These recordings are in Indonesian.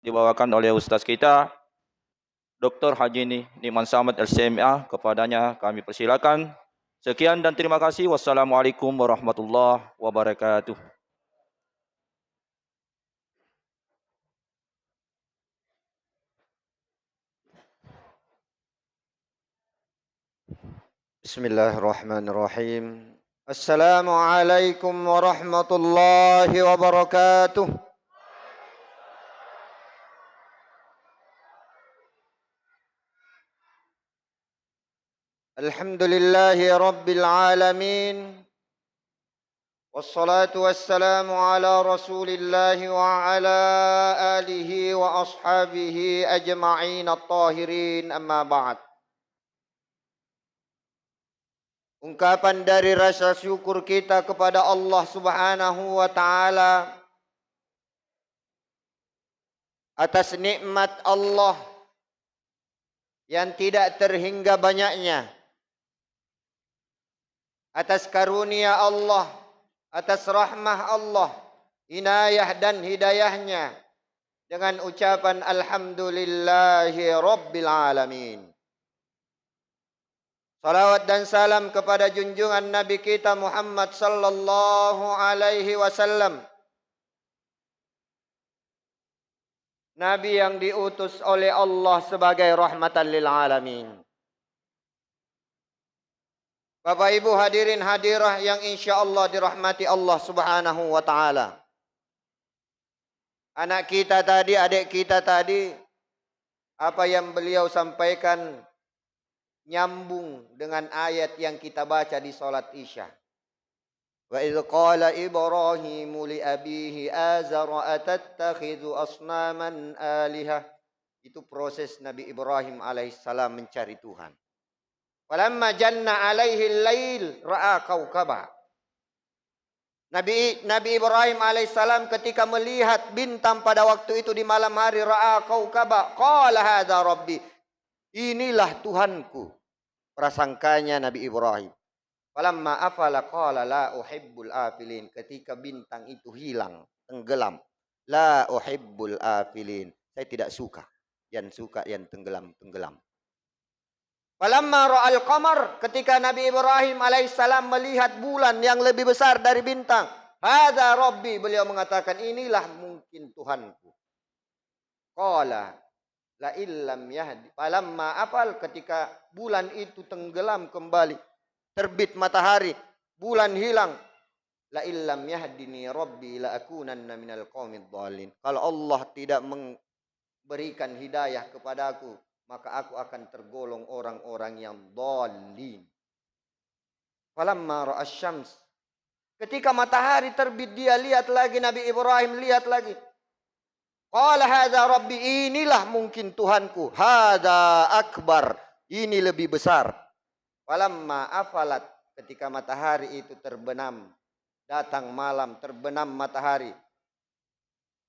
dibawakan oleh Ustaz kita, Dr. Haji Nikman Samad LCMA. Kepadanya kami persilakan. Sekian dan terima kasih. Wassalamualaikum warahmatullahi wabarakatuh. Bismillahirrahmanirrahim. Assalamualaikum warahmatullahi wabarakatuh. Alhamdulillahi rabbil alamin. Wassalatu wassalamu ala rasulillahi wa ala alihi wa ashabihi ajma'in at-tahirin, amma ba'd. Ungkapan dari rasa syukur kita kepada Allah Subhanahu wa taala atas nikmat Allah yang tidak terhingga banyaknya, atas karunia Allah, atas rahmah Allah, inayah dan hidayahnya, dengan ucapan alhamdulillahi rabbil alamin. Salawat dan salam kepada junjungan Nabi kita Muhammad sallallahu alaihi wasallam, Nabi yang diutus oleh Allah sebagai rahmatan lil alamin. Bapak Ibu hadirin hadirah yang insyaallah dirahmati Allah Subhanahu wa taala. Anak kita tadi, adik kita tadi, apa yang beliau sampaikan nyambung dengan ayat yang kita baca di salat Isya. Wa idz qala Ibrahimu li abihi azara atattakhidhu asnaman alihah. Itu proses Nabi Ibrahim alaihissalam mencari Tuhan. Falamma janna alaihi al-lail ra'a kaukaba. Nabi Ibrahim alaihissalam ketika melihat bintang pada waktu itu di malam hari, ra'a kaukaba qala hadza rabbi. Inilah Tuhanku. Prasangkanya Nabi Ibrahim. Falamma afala qala la uhibbul afilin. Ketika bintang itu hilang, tenggelam. La uhibbul afilin. Saya tidak suka yang tenggelam. Falamma ra'al qamar, ketika Nabi Ibrahim alaihissalam melihat bulan yang lebih besar dari bintang, hadza rabbi, beliau mengatakan inilah mungkin Tuhanku. Qala la illam yahdi. Falamma afal, ketika bulan itu tenggelam kembali, terbit matahari, bulan hilang, la illam yahdini rabbi la akunanna minal qaumid dhalin. Kalau Allah tidak memberikan hidayah kepadaku, maka aku akan tergolong orang-orang yang dhalin. Falamma ra'asy syams, ketika matahari terbit, dia lihat lagi, Nabi Ibrahim lihat lagi. Qala hadza rabbi, inilah mungkin Tuhanku. Hadza akbar, ini lebih besar. Falamma afalat, ketika matahari itu terbenam, datang malam, terbenam matahari.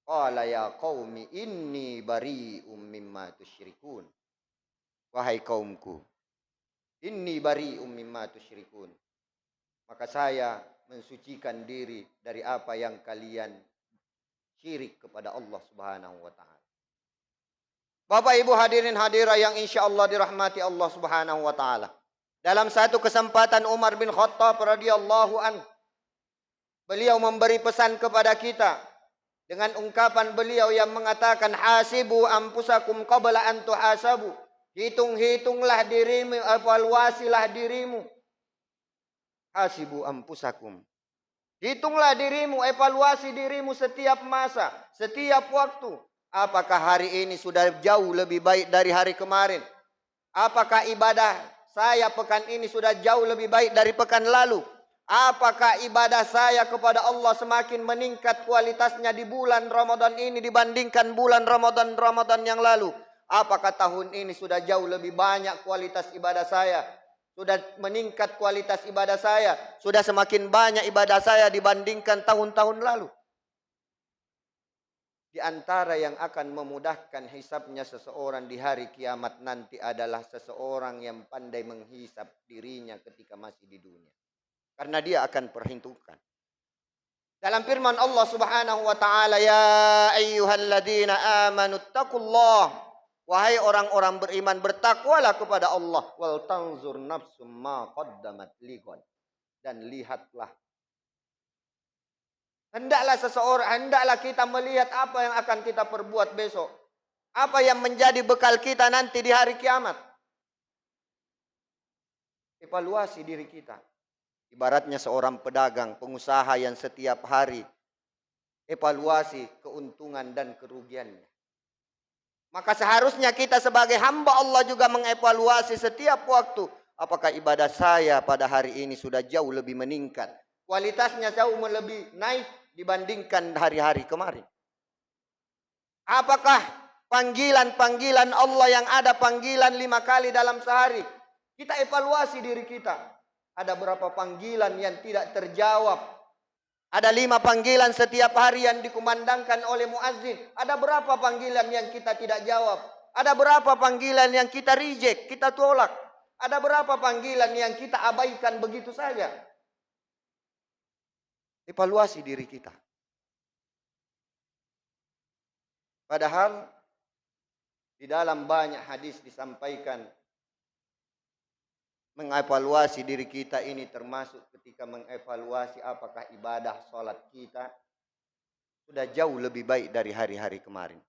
Qala ya qaumi inni bari'um mimma tusyrikun. Wahai kaumku, inni bari'um mimma tusyrikun. Maka saya mensucikan diri dari apa yang kalian syirik kepada Allah Subhanahu wa taala. Bapak Ibu hadirin hadirah yang insyaallah dirahmati Allah Subhanahu wa taala. Dalam satu kesempatan Umar bin Khattab radhiyallahu an, beliau memberi pesan kepada kita dengan ungkapan beliau yang mengatakan hasibu anfusakum qabla an tuhasabu. Hitung-hitunglah dirimu, evaluasilah dirimu. Hasibu anfusakum. Hitunglah dirimu, evaluasi dirimu setiap masa, setiap waktu. Apakah hari ini sudah jauh lebih baik dari hari kemarin? Apakah ibadah saya pekan ini sudah jauh lebih baik dari pekan lalu? Apakah ibadah saya kepada Allah semakin meningkat kualitasnya di bulan Ramadan ini dibandingkan bulan Ramadan yang lalu? Apakah tahun ini sudah jauh lebih banyak kualitas ibadah saya? Sudah meningkat kualitas ibadah saya? Sudah semakin banyak ibadah saya dibandingkan tahun-tahun lalu? Di antara yang akan memudahkan hisabnya seseorang di hari kiamat nanti adalah seseorang yang pandai menghisab dirinya ketika masih di dunia. Karena dia akan perhitungkan. Dalam firman Allah Subhanahu wa taala, "Ya ayyuhalladzina amanu taqullah." Wahai orang-orang beriman, bertakwalah kepada Allah. Wal tanzur nafsum ma qaddamat lighad. Dan lihatlah. Hendaklah kita melihat apa yang akan kita perbuat besok. Apa yang menjadi bekal kita nanti di hari kiamat. Evaluasi diri kita. Ibaratnya seorang pedagang, pengusaha yang setiap hari evaluasi keuntungan dan kerugiannya. Maka seharusnya kita sebagai hamba Allah juga mengevaluasi setiap waktu. Apakah ibadah saya pada hari ini sudah jauh lebih meningkat. Kualitasnya jauh lebih naik dibandingkan hari-hari kemarin. Apakah panggilan-panggilan Allah yang ada panggilan 5 kali dalam sehari. Kita evaluasi diri kita. Ada berapa panggilan yang tidak terjawab. Ada 5 panggilan setiap hari yang dikumandangkan oleh muazzin. Ada berapa panggilan yang kita tidak jawab? Ada berapa panggilan yang kita reject, kita tolak? Ada berapa panggilan yang kita abaikan begitu saja? Evaluasi diri kita. Padahal di dalam banyak hadis disampaikan mengevaluasi diri kita ini termasuk ketika mengevaluasi apakah ibadah sholat kita sudah jauh lebih baik dari hari-hari kemarin.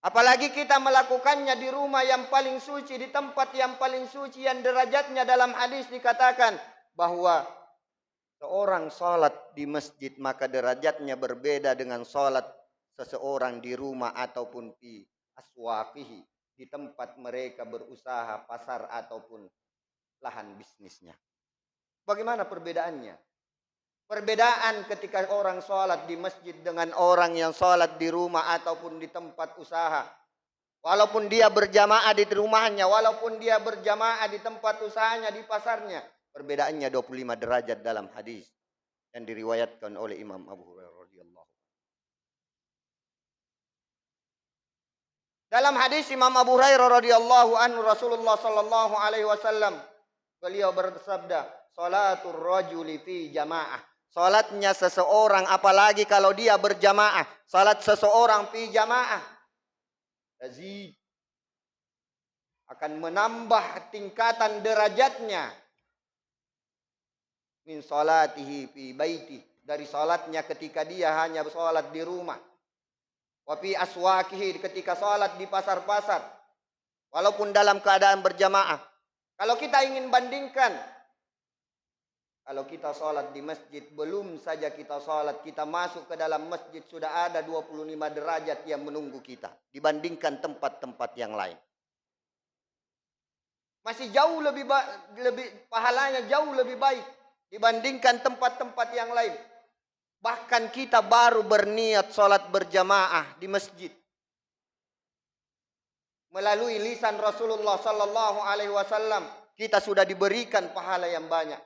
Apalagi kita melakukannya di rumah yang paling suci, di tempat yang paling suci yang derajatnya dalam hadis dikatakan bahwa seorang sholat di masjid maka derajatnya berbeda dengan sholat seseorang di rumah ataupun di aswaqihi. Di tempat mereka berusaha, pasar ataupun lahan bisnisnya. Bagaimana perbedaannya? Perbedaan ketika orang sholat di masjid dengan orang yang sholat di rumah ataupun di tempat usaha. Walaupun dia berjamaah di rumahnya, walaupun dia berjamaah di tempat usahanya, di pasarnya. Perbedaannya 25 derajat dalam hadis yang diriwayatkan oleh Imam Abu Hurairah radhiyallahu. Dalam hadis Imam Abu Hurairah radhiyallahu anhu Rasulullah sallallahu alaihi wasallam beliau bersabda, "Salatul rajuli fi jamaah." Salatnya seseorang apalagi kalau dia berjamaah, salat seseorang fi jamaah yazid akan menambah tingkatan derajatnya min salatihi fi baiti, dari salatnya ketika dia hanya salat di rumah. Wa fi aswaqihi, ketika salat di pasar-pasar. Walaupun dalam keadaan berjamaah. Kalau kita ingin bandingkan, kalau kita salat di masjid, belum saja kita salat, kita masuk ke dalam masjid sudah ada 25 derajat yang menunggu kita dibandingkan tempat-tempat yang lain. Masih jauh lebih pahalanya jauh lebih baik dibandingkan tempat-tempat yang lain. Bahkan kita baru berniat sholat berjamaah di masjid. Melalui lisan Rasulullah sallallahu alaihi wasallam, kita sudah diberikan pahala yang banyak.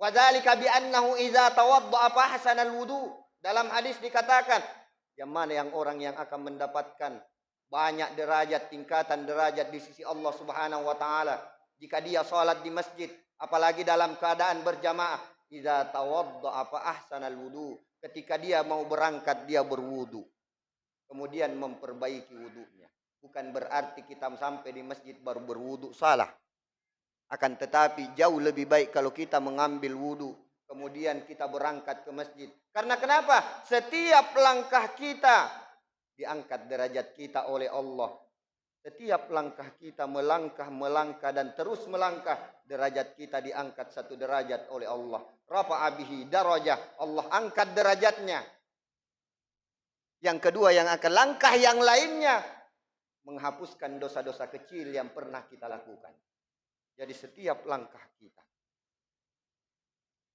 Wa dzalika bi annahu idza tawadda'a fa ahsana al-wudu. Dalam hadis dikatakan, yang mana yang orang yang akan mendapatkan banyak derajat, tingkatan derajat di sisi Allah Subhanahu wa taala jika dia sholat di masjid, apalagi dalam keadaan berjamaah. Idza tawadda'a fa ahsanal wudu, ketika dia mau berangkat dia berwudu kemudian memperbaiki wudunya. Bukan berarti kita sampai di masjid baru berwudu, salah. Akan tetapi jauh lebih baik kalau kita mengambil wudu kemudian kita berangkat ke masjid. Karena kenapa? Setiap langkah kita diangkat derajat kita oleh Allah. Setiap langkah kita melangkah dan terus melangkah, derajat kita diangkat 1 derajat oleh Allah. Rafa'a bihi darajah, Allah angkat derajatnya. Yang kedua yang akan langkah yang lainnya, menghapuskan dosa-dosa kecil yang pernah kita lakukan. Jadi setiap langkah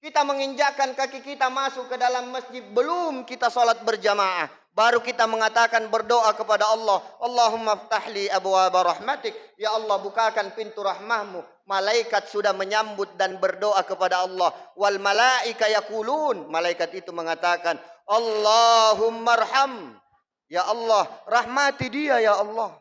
kita menginjakkan kaki kita masuk ke dalam masjid, belum kita sholat berjamaah, baru kita mengatakan berdoa kepada Allah, Allahumma ftahli abwaaba rahmatik, ya Allah bukakan pintu rahmahmu. Malaikat sudah menyambut dan berdoa kepada Allah. Wal malaika yaqulun, malaikat itu mengatakan, Allahumma arham, ya Allah rahmati dia ya Allah.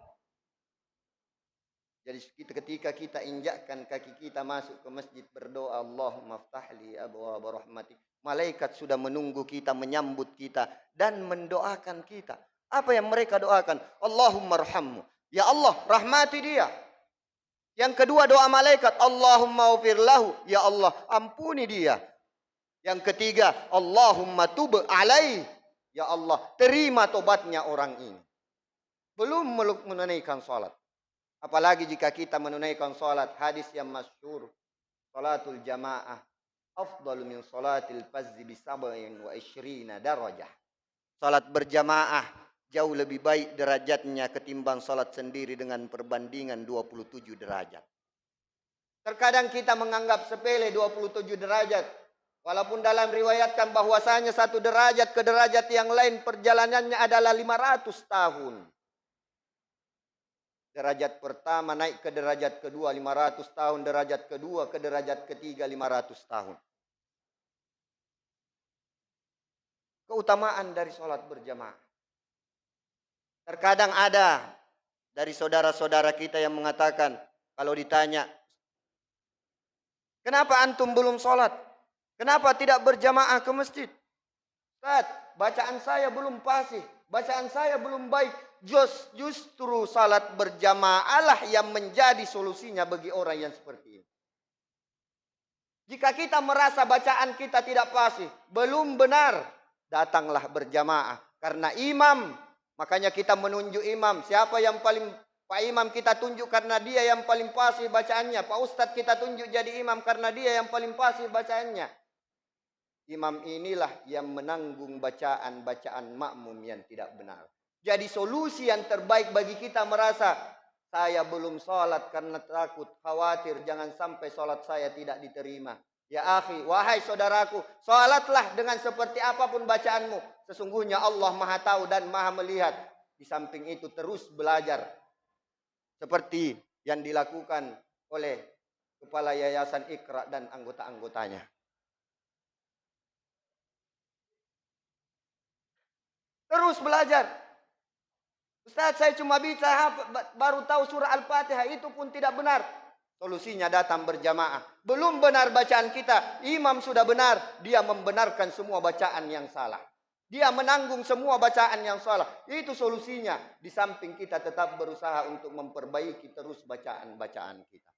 Jadi ketika kita injakkan kaki kita masuk ke masjid berdoa, Allahumma ftahli abwaaba rahmatik. Malaikat sudah menunggu kita, menyambut kita dan mendoakan kita. Apa yang mereka doakan? Allahumma arhamhu. Ya Allah, rahmati dia. Yang kedua doa malaikat, Allahumma ufir lahu. Ya Allah, ampuni dia. Yang ketiga, Allahumma tub alaih. Ya Allah, terima tobatnya orang ini. Belum menunaikan salat. Apalagi jika kita menunaikan salat, hadis yang masyhur, salatul jamaah afdalu min salatil fazzi bi 27 darajah. Salat berjamaah jauh lebih baik derajatnya ketimbang salat sendiri dengan perbandingan 27 derajat. Terkadang kita menganggap sepele 27 derajat. Walaupun dalam riwayatkan bahwasanya satu derajat ke derajat yang lain perjalanannya adalah 500 tahun. Derajat pertama naik ke derajat kedua 500 tahun, derajat kedua ke derajat ketiga 500 tahun. Keutamaan dari sholat berjamaah. Terkadang ada dari saudara-saudara kita yang mengatakan, kalau ditanya, kenapa antum belum sholat? Kenapa tidak berjamaah ke masjid? Ustaz, bacaan saya belum fasih, bacaan saya belum baik. Justru salat berjamaah lah yang menjadi solusinya bagi orang yang seperti ini. Jika kita merasa bacaan kita tidak fasih, belum benar, datanglah berjamaah. Karena imam, makanya kita menunjuk imam. Siapa yang paling, Pak Imam kita tunjuk karena dia yang paling fasih bacaannya. Pak Ustadz kita tunjuk jadi imam karena dia yang paling fasih bacaannya. Imam inilah yang menanggung bacaan-bacaan makmum yang tidak benar. Jadi solusi yang terbaik bagi kita merasa, saya belum sholat karena takut, khawatir jangan sampai sholat saya tidak diterima. Ya akhi, wahai saudaraku, sholatlah dengan seperti apapun bacaanmu. Sesungguhnya Allah maha tahu dan maha melihat. Di samping itu terus belajar. Seperti yang dilakukan oleh Kepala Yayasan Iqra dan anggota-anggotanya. Terus belajar. Ustaz, saya cuma bisa baru tahu surah Al-Fatihah, itu pun tidak benar. Solusinya datang berjamaah. Belum benar bacaan kita, imam sudah benar, dia membenarkan semua bacaan yang salah. Dia menanggung semua bacaan yang salah. Itu solusinya. Di samping kita tetap berusaha untuk memperbaiki terus bacaan-bacaan kita.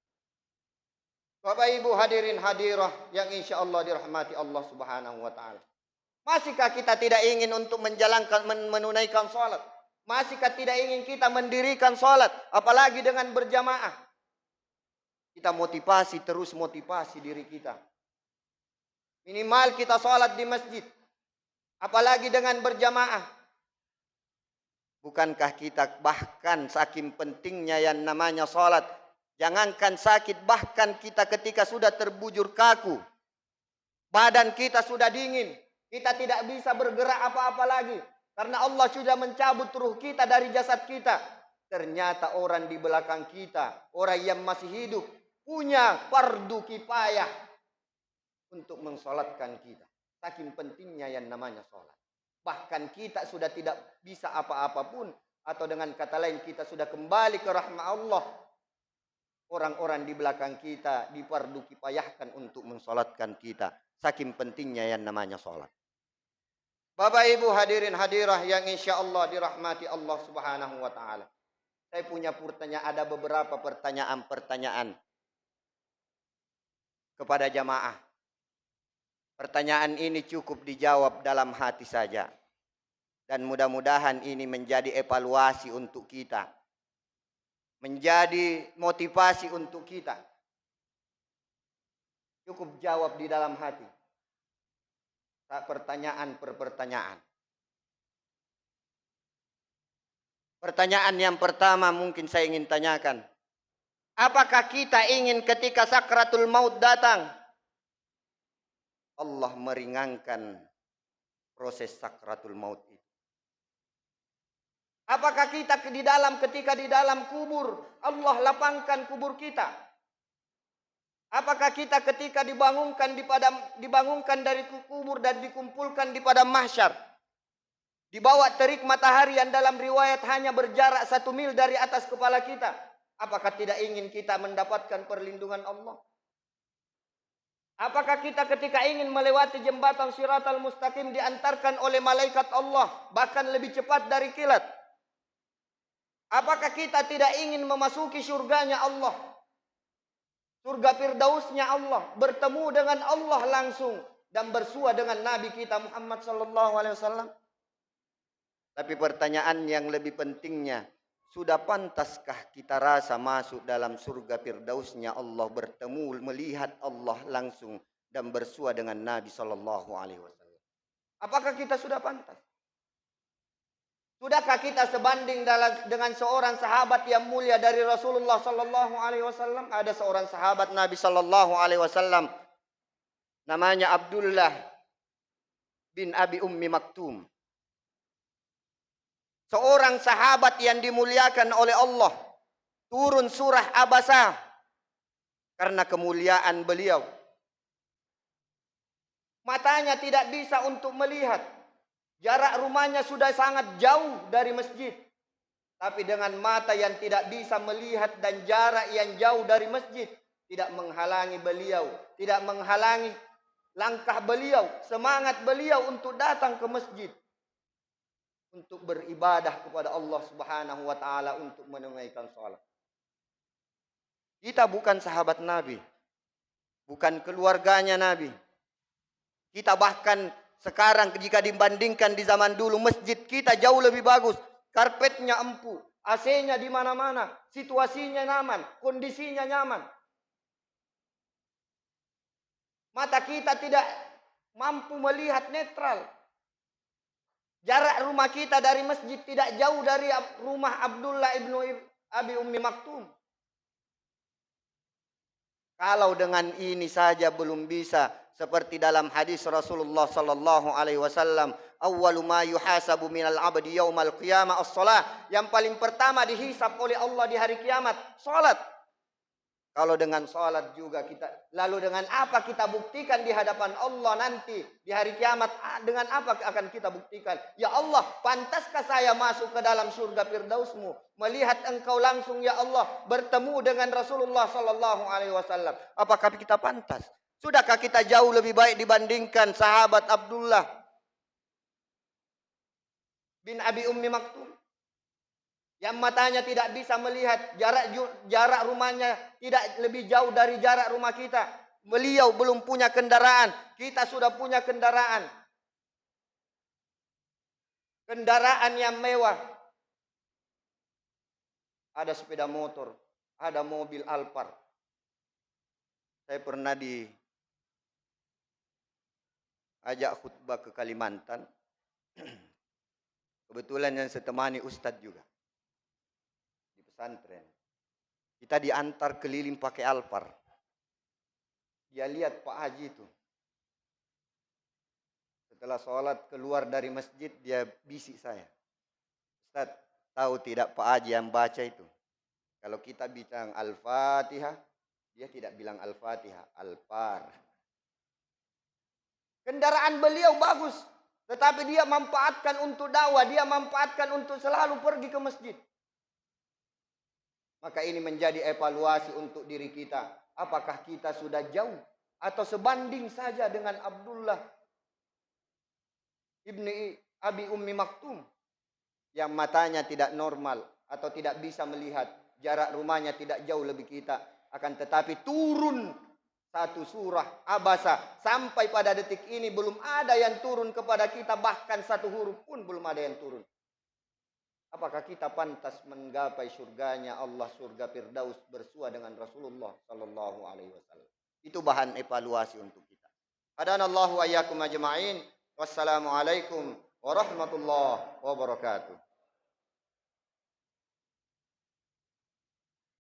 Bapak Ibu hadirin hadirah yang insya Allah dirahmati Allah Subhanahu wa Ta'ala. Masihkah kita tidak ingin untuk menunaikan sholat? Masihkah tidak ingin kita mendirikan sholat? Apalagi dengan berjamaah. Kita motivasi, terus motivasi diri kita. Minimal kita sholat di masjid. Apalagi dengan berjamaah. Bukankah kita bahkan saking pentingnya yang namanya sholat. Jangankan sakit, bahkan kita ketika sudah terbujur kaku. Badan kita sudah dingin. Kita tidak bisa bergerak apa-apa lagi. Karena Allah sudah mencabut ruh kita dari jasad kita. Ternyata orang di belakang kita, orang yang masih hidup, punya fardu kifayah untuk mensolatkan kita. Saking pentingnya yang namanya solat. Bahkan kita sudah tidak bisa apa-apa pun. Atau dengan kata lain kita sudah kembali ke rahmat Allah. Orang-orang di belakang kita difardu kifayahkan untuk mensolatkan kita. Saking pentingnya yang namanya solat. Bapak Ibu hadirin hadirah yang insya Allah dirahmati Allah Subhanahu wa Ta'ala. Saya punya pertanyaan, ada beberapa pertanyaan-pertanyaan kepada jamaah. Pertanyaan ini cukup dijawab dalam hati saja. Dan mudah-mudahan ini menjadi evaluasi untuk kita. Menjadi motivasi untuk kita. Cukup jawab di dalam hati. Pertanyaan per pertanyaan. Pertanyaan yang pertama mungkin saya ingin tanyakan. Apakah kita ingin ketika sakratul maut datang, Allah meringankan proses sakratul maut itu? Apakah kita ketika di dalam kubur, Allah lapangkan kubur kita? Apakah kita ketika dibangunkan dari kubur dan dikumpulkan di padang mahsyar, dibawa terik matahari yang dalam riwayat hanya berjarak 1 mil dari atas kepala kita? Apakah tidak ingin kita mendapatkan perlindungan Allah? Apakah kita ketika ingin melewati jembatan Shiratal Mustaqim diantarkan oleh malaikat Allah bahkan lebih cepat dari kilat? Apakah kita tidak ingin memasuki surganya Allah? Surga Firdausnya Allah, bertemu dengan Allah langsung dan bersua dengan Nabi kita Muhammad sallallahu alaihi wasallam? Tapi pertanyaan yang lebih pentingnya, sudah pantaskah kita rasa masuk dalam surga Firdausnya Allah, bertemu melihat Allah langsung dan bersua dengan Nabi sallallahu alaihi wasallam? Apakah kita sudah pantas? Sudahkah kita sebanding dengan seorang sahabat yang mulia dari Rasulullah sallallahu alaihi wasallam? Ada seorang sahabat Nabi sallallahu alaihi wasallam namanya Abdullah bin Abi Ummi Maktum. Seorang sahabat yang dimuliakan oleh Allah. Turun surah Abasa karena kemuliaan beliau. Matanya tidak bisa untuk melihat. Jarak rumahnya sudah sangat jauh dari masjid. Tapi dengan mata yang tidak bisa melihat dan jarak yang jauh dari masjid, tidak menghalangi beliau, tidak menghalangi langkah beliau, semangat beliau untuk datang ke masjid, untuk beribadah kepada Allah Subhanahu wa taala, untuk menunaikan salat. Kita bukan sahabat Nabi, bukan keluarganya Nabi. Kita bahkan sekarang jika dibandingkan di zaman dulu, masjid kita jauh lebih bagus. Karpetnya empuk, AC-nya di mana-mana, situasinya nyaman, kondisinya nyaman. Mata kita tidak mampu melihat netral. Jarak rumah kita dari masjid tidak jauh dari rumah Abdullah ibnu Abi Ummi Maktum. Kalau dengan ini saja belum bisa, seperti dalam hadis Rasulullah sallallahu alaihi wasallam, awwalu ma yuhasabu minal abdi yaumal qiyamah as-shalah. Yang paling pertama dihisab oleh Allah di hari kiamat, salat. Kalau dengan salat juga kita, lalu dengan apa kita buktikan di hadapan Allah nanti di hari kiamat? Dengan apa akan kita buktikan? Ya Allah, pantaskah saya masuk ke dalam surga Firdausmu, melihat Engkau langsung ya Allah, bertemu dengan Rasulullah sallallahu alaihi wasallam? Apakah kita pantas? Sudahkah kita jauh lebih baik dibandingkan sahabat Abdullah bin Abi Ummi Maktum yang matanya tidak bisa melihat, jarak rumahnya tidak lebih jauh dari jarak rumah kita. Beliau belum punya kendaraan, kita sudah punya kendaraan. Kendaraan yang mewah. Ada sepeda motor, ada mobil Alphard. Saya pernah ajak khutbah ke Kalimantan. Kebetulan yang setemani Ustadz juga di pesantren. Kita diantar keliling pakai Alphard. Dia lihat Pak Haji itu. Setelah sholat keluar dari masjid, dia bisik saya. Ustadz, tahu tidak Pak Haji yang baca itu? Kalau kita bilang Al-Fatihah, dia tidak bilang Al-Fatihah, Alphard. Kendaraan beliau bagus, tetapi dia manfaatkan untuk dakwah, dia manfaatkan untuk selalu pergi ke masjid. Maka ini menjadi evaluasi untuk diri kita. Apakah kita sudah jauh atau sebanding saja dengan Abdullah ibni Abi Ummi Maktum yang matanya tidak normal atau tidak bisa melihat, jarak rumahnya tidak jauh lebih kita, akan tetapi turun satu surah Abasa, sampai pada detik ini belum ada yang turun kepada kita, bahkan satu huruf pun belum ada yang turun. Apakah kita pantas menggapai surganya Allah, surga Firdaus, bersua dengan Rasulullah sallallahu alaihi wasallam? Itu bahan evaluasi untuk kita. Hadanallahu wa iyyakum ajma'in. Wassalamualaikum warahmatullahi wabarakatuh.